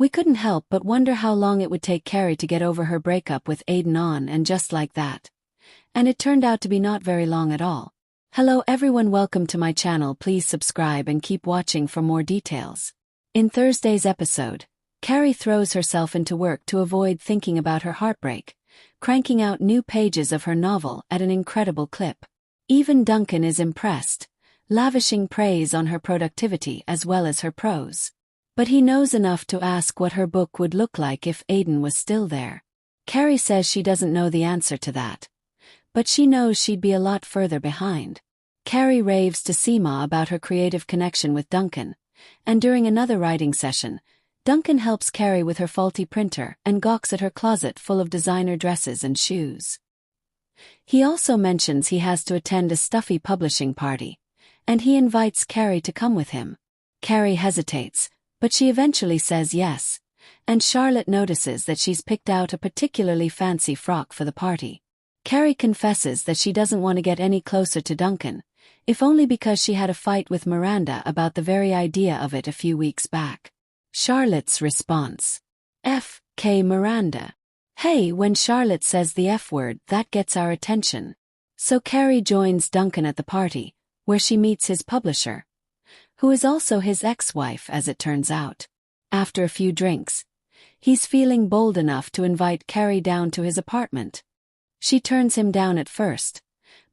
We couldn't help but wonder how long it would take Carrie to get over her breakup with Aiden on and just like that. And it turned out to be not very long at all. Hello everyone, welcome to my channel. Please subscribe and keep watching for more details. In Thursday's episode, Carrie throws herself into work to avoid thinking about her heartbreak, cranking out new pages of her novel at an incredible clip. Even Duncan is impressed, lavishing praise on her productivity as well as her prose. But he knows enough to ask what her book would look like if Aiden was still there. Carrie says she doesn't know the answer to that, but she knows she'd be a lot further behind. Carrie raves to Seema about her creative connection with Duncan, and during another writing session, Duncan helps Carrie with her faulty printer and gawks at her closet full of designer dresses and shoes. He also mentions he has to attend a stuffy publishing party, and he invites Carrie to come with him. Carrie hesitates, but she eventually says yes, and Charlotte notices that she's picked out a particularly fancy frock for the party. Carrie confesses that she doesn't want to get any closer to Duncan, if only because she had a fight with Miranda about the very idea of it a few weeks back. Charlotte's response: F.K. Miranda. Hey, when Charlotte says the F word, that gets our attention. So Carrie joins Duncan at the party, where she meets his publisher, who is also his ex-wife as it turns out. After a few drinks, he's feeling bold enough to invite Carrie down to his apartment. She turns him down at first,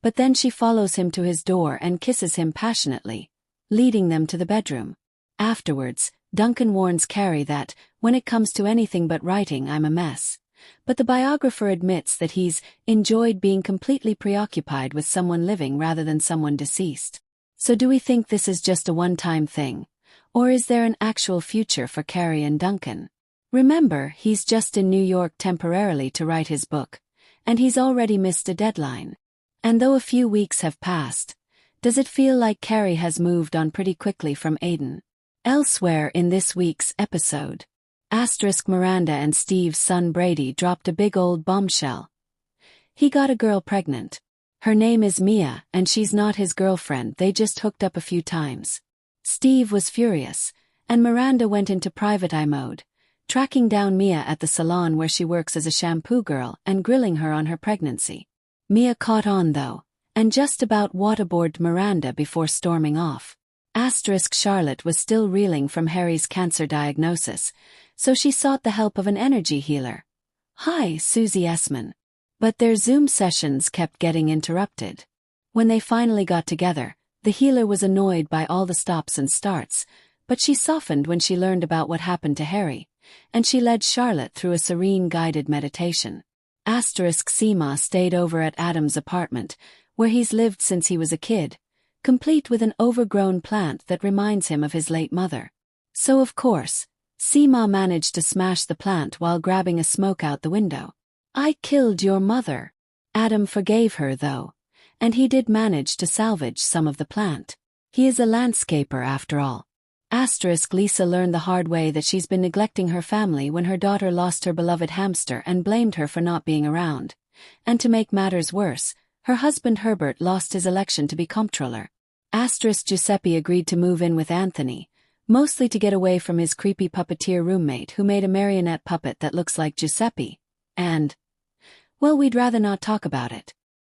but then she follows him to his door and kisses him passionately, leading them to the bedroom. Afterwards, Duncan warns Carrie that, when it comes to anything but writing, I'm a mess. But the biographer admits that he's enjoyed being completely preoccupied with someone living rather than someone deceased. So do we think this is just a one-time thing, or is there an actual future for Carrie and Duncan? Remember, he's just in New York temporarily to write his book, and he's already missed a deadline. And though a few weeks have passed, does it feel like Carrie has moved on pretty quickly from Aiden? Elsewhere in this week's episode, Miranda and Steve's son Brady dropped a big old bombshell. He got a girl pregnant. Her name is Mia, and she's not his girlfriend, they just hooked up a few times. Steve was furious, and Miranda went into private eye mode, tracking down Mia at the salon where she works as a shampoo girl and grilling her on her pregnancy. Mia caught on though, and just about waterboarded Miranda before storming off. Charlotte was still reeling from Harry's cancer diagnosis, so she sought the help of an energy healer. Hi, Susie Essman. But their Zoom sessions kept getting interrupted. When they finally got together, the healer was annoyed by all the stops and starts, but she softened when she learned about what happened to Harry, and she led Charlotte through a serene guided meditation. Seema stayed over at Adam's apartment, where he's lived since he was a kid, complete with an overgrown plant that reminds him of his late mother. So of course, Seema managed to smash the plant while grabbing a smoke out the window. I killed your mother. Adam forgave her though, and he did manage to salvage some of the plant. He is a landscaper after all. Lisa learned the hard way that she's been neglecting her family when her daughter lost her beloved hamster and blamed her for not being around. And to make matters worse, her husband Herbert lost his election to be comptroller. Giuseppe agreed to move in with Anthony, mostly to get away from his creepy puppeteer roommate who made a marionette puppet that looks like Giuseppe. And, well, we'd rather not talk about it.